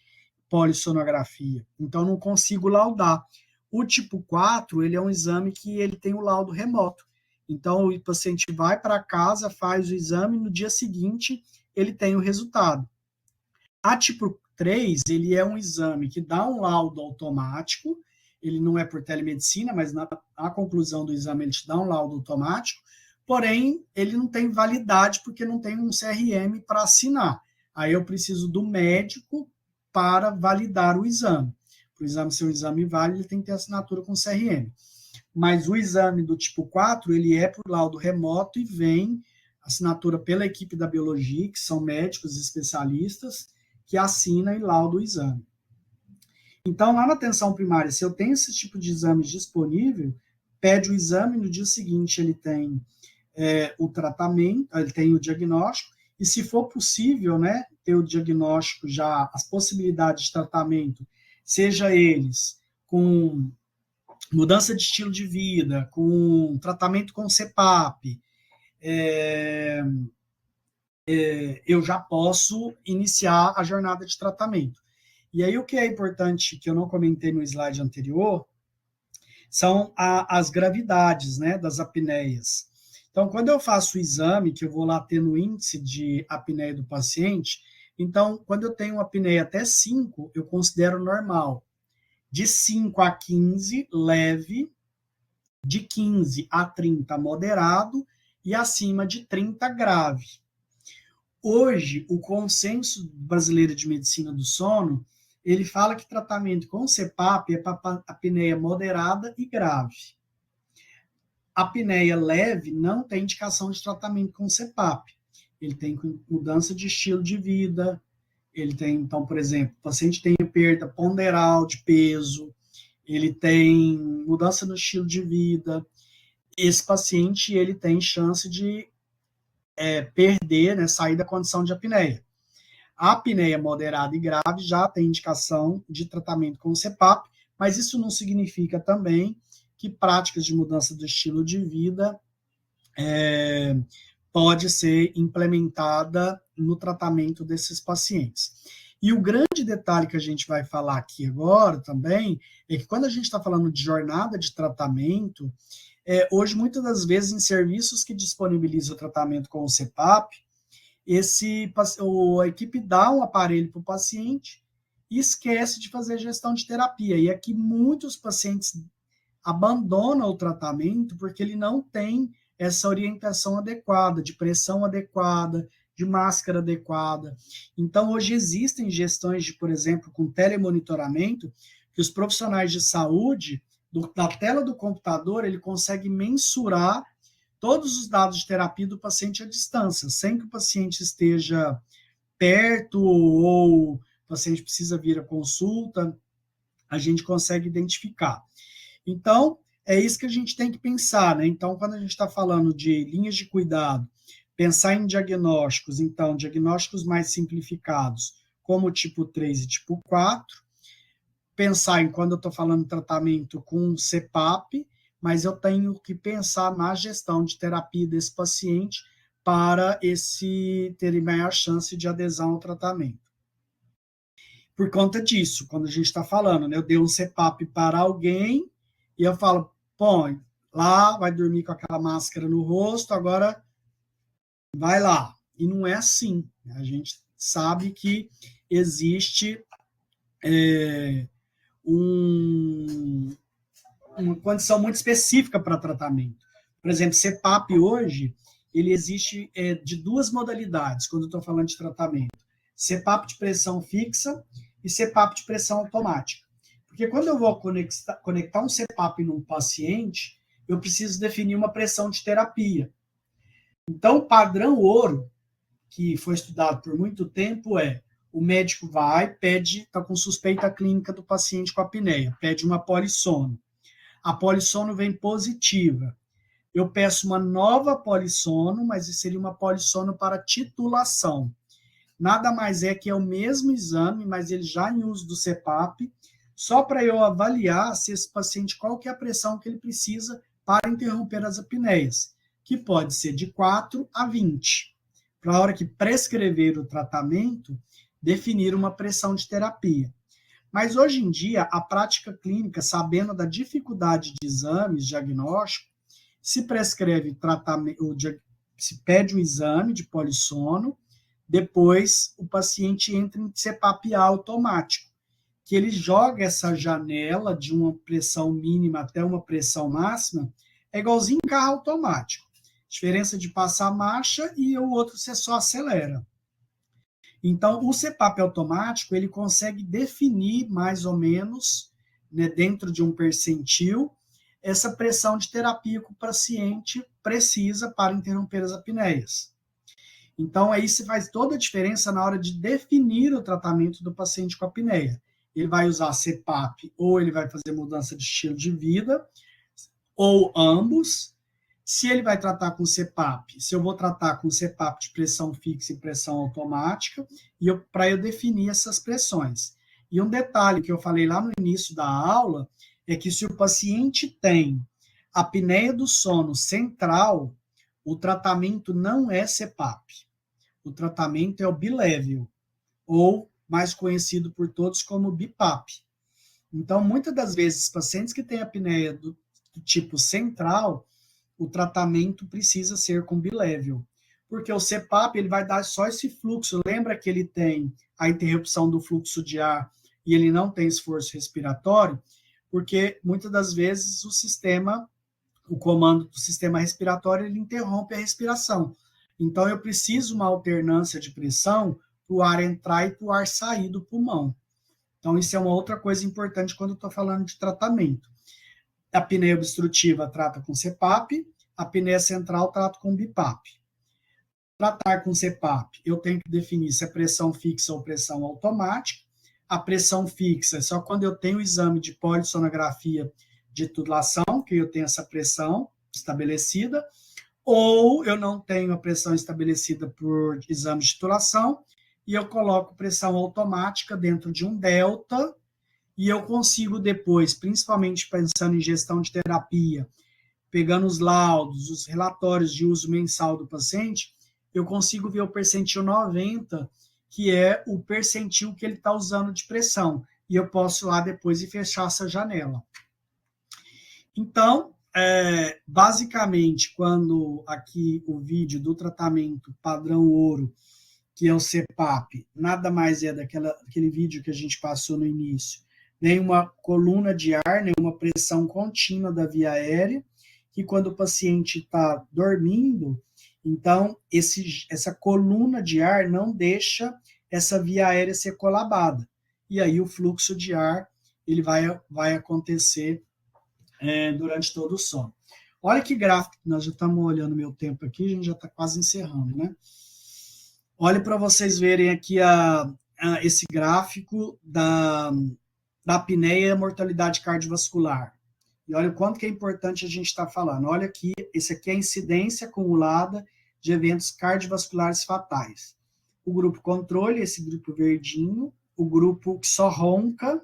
polissonografia, então eu não consigo laudar. O tipo 4, ele é um exame que ele tem o laudo remoto. Então, o paciente vai para casa, faz o exame, no dia seguinte ele tem o resultado. A tipo 3, ele é um exame que dá um laudo automático, ele não é por telemedicina, mas na conclusão do exame ele te dá um laudo automático, porém, ele não tem validade porque não tem um CRM para assinar. Aí eu preciso do médico para validar o exame. Para o exame ser um exame válido, ele tem que ter assinatura com CRM. Mas o exame do tipo 4, ele é por laudo remoto e vem assinatura pela equipe da biologia, que são médicos especialistas, que assina e lauda o exame. Então, lá na atenção primária, se eu tenho esse tipo de exame disponível, pede o exame, no dia seguinte ele tem o tratamento, ele tem o diagnóstico, e se for possível, né, ter o diagnóstico já, as possibilidades de tratamento, seja eles com mudança de estilo de vida, com tratamento com CPAP, eu já posso iniciar a jornada de tratamento. E aí o que é importante, que eu não comentei no slide anterior, são as gravidades, né, das apneias. Então, quando eu faço o exame, que eu vou lá ter no índice de apneia do paciente, então, quando eu tenho apneia até 5, eu considero normal. De 5 a 15, leve, de 15 a 30, moderado, e acima de 30, grave. Hoje, o consenso brasileiro de medicina do sono, ele fala que tratamento com CPAP é para apneia moderada e grave. A apneia leve não tem indicação de tratamento com CPAP. Ele tem mudança de estilo de vida, ele tem, então, por exemplo, o paciente tem perda ponderal de peso, ele tem mudança no estilo de vida, esse paciente ele tem chance de perder, né, sair da condição de apneia. A apneia moderada e grave já tem indicação de tratamento com o CPAP, mas isso não significa também que práticas de mudança do estilo de vida pode ser implementada no tratamento desses pacientes. E o grande detalhe que a gente vai falar aqui agora também é que quando a gente está falando de jornada de tratamento, hoje, muitas das vezes, em serviços que disponibilizam o tratamento com o CPAP, a equipe dá um aparelho para o paciente e esquece de fazer gestão de terapia. E aqui muitos pacientes abandonam o tratamento porque ele não tem essa orientação adequada, de pressão adequada, de máscara adequada. Então, hoje existem gestões de, por exemplo, com telemonitoramento, que os profissionais de saúde, da tela do computador, ele consegue mensurar todos os dados de terapia do paciente à distância, sem que o paciente esteja perto ou o paciente precisa vir à consulta, a gente consegue identificar. Então, é isso que a gente tem que pensar, né? Então, quando a gente está falando de linhas de cuidado, pensar em diagnósticos, então, diagnósticos mais simplificados, como tipo 3 e tipo 4, pensar em quando eu estou falando tratamento com CPAP, mas eu tenho que pensar na gestão de terapia desse paciente para ter maior chance de adesão ao tratamento. Por conta disso, quando a gente está falando, né, eu dei um CPAP para alguém e eu falo, põe lá, vai dormir com aquela máscara no rosto, agora vai lá. E não é assim. A gente sabe que existe uma condição muito específica para tratamento. Por exemplo, CPAP hoje, ele existe de duas modalidades, quando eu estou falando de tratamento. CPAP de pressão fixa e CPAP de pressão automática. Porque quando eu vou conectar um CPAP num paciente, eu preciso definir uma pressão de terapia. Então, o padrão ouro, que foi estudado por muito tempo, o médico está com suspeita clínica do paciente com apneia, pede uma polissono. A polissono vem positiva. Eu peço uma nova polissono, mas seria uma polissono para titulação. Nada mais é que o mesmo exame, mas ele já em uso do CPAP, só para eu avaliar se esse paciente, qual que é a pressão que ele precisa para interromper as apneias, que pode ser de 4 a 20. Para a hora que prescrever o tratamento, definir uma pressão de terapia. Mas hoje em dia, a prática clínica, sabendo da dificuldade de exames diagnósticos, se prescreve tratamento, se pede um exame de polissono, depois o paciente entra em CPAP automático, que ele joga essa janela de uma pressão mínima até uma pressão máxima, é igualzinho em carro automático. Diferença de passar a marcha e o outro você só acelera. Então, o CPAP automático, ele consegue definir mais ou menos, né, dentro de um percentil, essa pressão de terapia que o paciente precisa para interromper as apneias. Então, aí se faz toda a diferença na hora de definir o tratamento do paciente com apneia. Ele vai usar CPAP ou ele vai fazer mudança de estilo de vida, ou ambos. Se ele vai tratar com CPAP, se eu vou tratar com CPAP de pressão fixa e pressão automática, para eu definir essas pressões. E um detalhe que eu falei lá no início da aula é que se o paciente tem apneia do sono central, o tratamento não é CPAP. O tratamento é o bilevel, ou mais conhecido por todos como BiPAP. Então, muitas das vezes, pacientes que têm apneia do tipo central, o tratamento precisa ser com bilevel, porque o CPAP ele vai dar só esse fluxo. Lembra que ele tem a interrupção do fluxo de ar e ele não tem esforço respiratório? Porque muitas das vezes o comando do sistema respiratório, ele interrompe a respiração. Então, eu preciso uma alternância de pressão para o ar entrar e para o ar sair do pulmão. Então, isso é uma outra coisa importante quando eu estou falando de tratamento. A apneia obstrutiva trata com CPAP, a apneia central trata com BiPAP. Tratar com CPAP, eu tenho que definir se é pressão fixa ou pressão automática. A pressão fixa é só quando eu tenho o exame de polissonografia de titulação, que eu tenho essa pressão estabelecida, ou eu não tenho a pressão estabelecida por exame de titulação, e eu coloco pressão automática dentro de um delta, e eu consigo depois, principalmente pensando em gestão de terapia, pegando os laudos, os relatórios de uso mensal do paciente, eu consigo ver o percentil 90, que é o percentil que ele está usando de pressão, e eu posso lá depois ir fechar essa janela. Então, basicamente, quando aqui o vídeo do tratamento padrão ouro, que é o CPAP, nada mais é daquele vídeo que a gente passou no início, nem uma coluna de ar, nem uma pressão contínua da via aérea, que quando o paciente está dormindo, então essa coluna de ar não deixa essa via aérea ser colabada. E aí o fluxo de ar ele vai acontecer durante todo o sono. Olha que gráfico, nós já estamos olhando meu tempo aqui, a gente já está quase encerrando, né? Olha para vocês verem aqui esse gráfico da apneia e a mortalidade cardiovascular. E olha o quanto que é importante a gente estar falando. Olha aqui, esse aqui é a incidência acumulada de eventos cardiovasculares fatais. O grupo controle, esse grupo verdinho, o grupo que só ronca,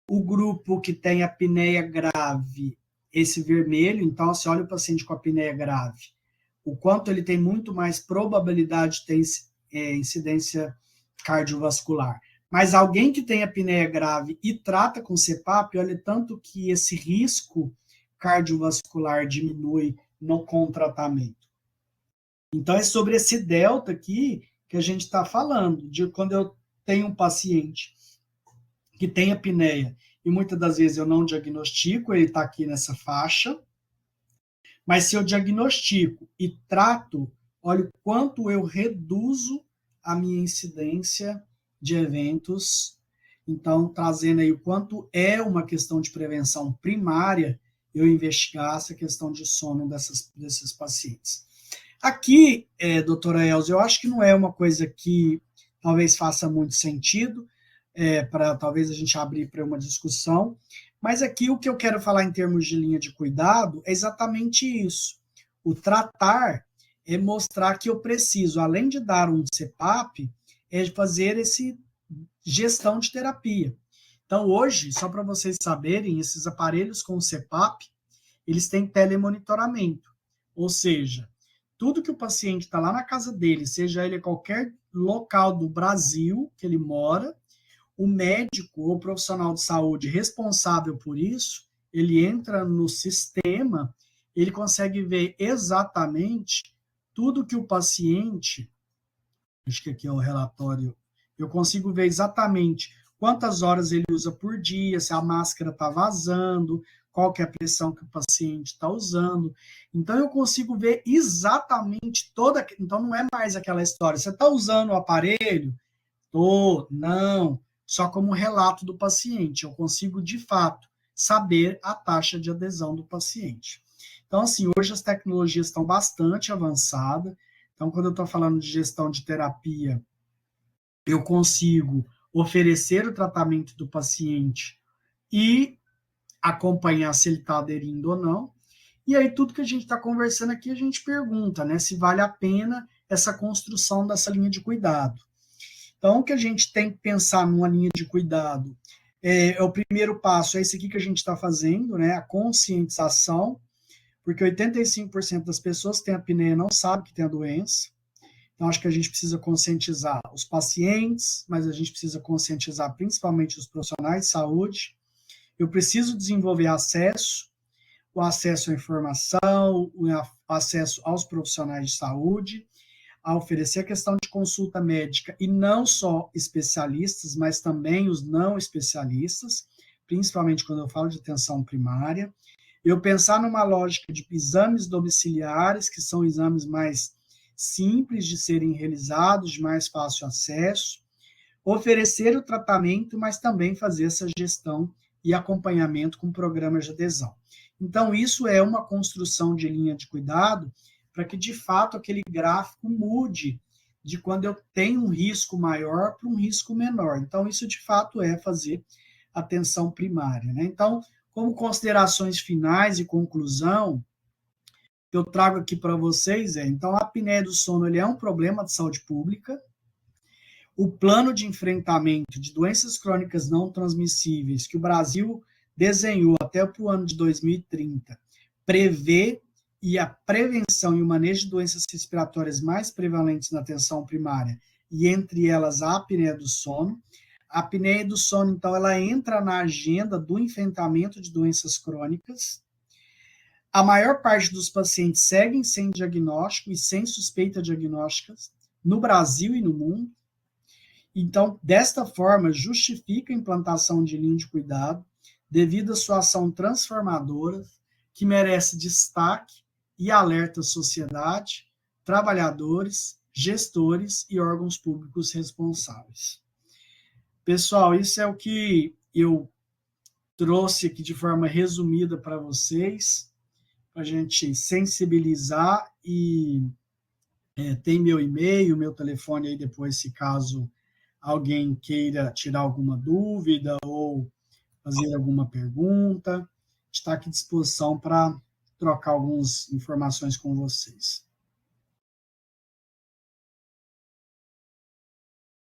o grupo que tem apneia grave, esse vermelho. Então, se olha o paciente com apneia grave, o quanto ele tem muito mais probabilidade de ter incidência cardiovascular. Mas alguém que tem apneia grave e trata com CPAP, olha tanto que esse risco cardiovascular diminui com tratamento. Então, é sobre esse delta aqui que a gente está falando, de quando eu tenho um paciente que tem apneia, e muitas das vezes eu não diagnostico, ele está aqui nessa faixa, mas se eu diagnostico e trato, olha o quanto eu reduzo a minha incidência de eventos. Então, trazendo aí o quanto é uma questão de prevenção primária, eu investigar essa questão de sono desses pacientes. Aqui, doutora Elza, eu acho que não é uma coisa que talvez faça muito sentido, para talvez a gente abrir para uma discussão, mas aqui o que eu quero falar em termos de linha de cuidado é exatamente isso. O tratar é mostrar que eu preciso, além de dar um CPAP, é fazer esse gestão de terapia. Então, hoje, só para vocês saberem, esses aparelhos com CPAP, eles têm telemonitoramento, ou seja, tudo que o paciente está lá na casa dele, seja ele em qualquer local do Brasil que ele mora, o médico ou profissional de saúde responsável por isso, ele entra no sistema, ele consegue ver exatamente tudo que o paciente, acho que aqui é o relatório, eu consigo ver exatamente quantas horas ele usa por dia, se a máscara está vazando, qual que é a pressão que o paciente está usando. Então, eu consigo ver exatamente toda... Então, não é mais aquela história, você está usando o aparelho? Não, só como relato do paciente. Eu consigo, de fato, saber a taxa de adesão do paciente. Então, assim, hoje as tecnologias estão bastante avançadas. Então, quando eu estou falando de gestão de terapia, eu consigo oferecer o tratamento do paciente e acompanhar se ele está aderindo ou não. E aí, tudo que a gente está conversando aqui, a gente pergunta, né, se vale a pena essa construção dessa linha de cuidado. Então, o que a gente tem que pensar numa linha de cuidado o primeiro passo, é esse aqui que a gente está fazendo, né, a conscientização, porque 85% das pessoas que têm apneia não sabem que tem a doença. Então, acho que a gente precisa conscientizar os pacientes, mas a gente precisa conscientizar principalmente os profissionais de saúde. Eu preciso desenvolver o acesso à informação, o acesso aos profissionais de saúde, a oferecer a questão de consulta médica, e não só especialistas, mas também os não especialistas, principalmente quando eu falo de atenção primária. Eu pensar numa lógica de exames domiciliares, que são exames mais simples de serem realizados, de mais fácil acesso, oferecer o tratamento, mas também fazer essa gestão e acompanhamento com programas de adesão. Então, isso é uma construção de linha de cuidado para que, de fato, aquele gráfico mude de quando eu tenho um risco maior para um risco menor. Então, isso, de fato, é fazer atenção primária, né? Então, como considerações finais e conclusão, que eu trago aqui para vocês então, a apneia do sono ele é um problema de saúde pública, o plano de enfrentamento de doenças crônicas não transmissíveis que o Brasil desenhou até para o ano de 2030 prevê e a prevenção e o manejo de doenças respiratórias mais prevalentes na atenção primária, e entre elas a apneia do sono. A apneia do sono, então, ela entra na agenda do enfrentamento de doenças crônicas. A maior parte dos pacientes seguem sem diagnóstico e sem suspeita diagnóstica no Brasil e no mundo. Então, desta forma, justifica a implantação de linha de cuidado devido à sua ação transformadora, que merece destaque e alerta à sociedade, trabalhadores, gestores e órgãos públicos responsáveis. Pessoal, isso é o que eu trouxe aqui de forma resumida para vocês, para a gente sensibilizar, e tem meu e-mail, meu telefone aí depois, se caso alguém queira tirar alguma dúvida ou fazer alguma pergunta, está aqui à disposição para trocar algumas informações com vocês.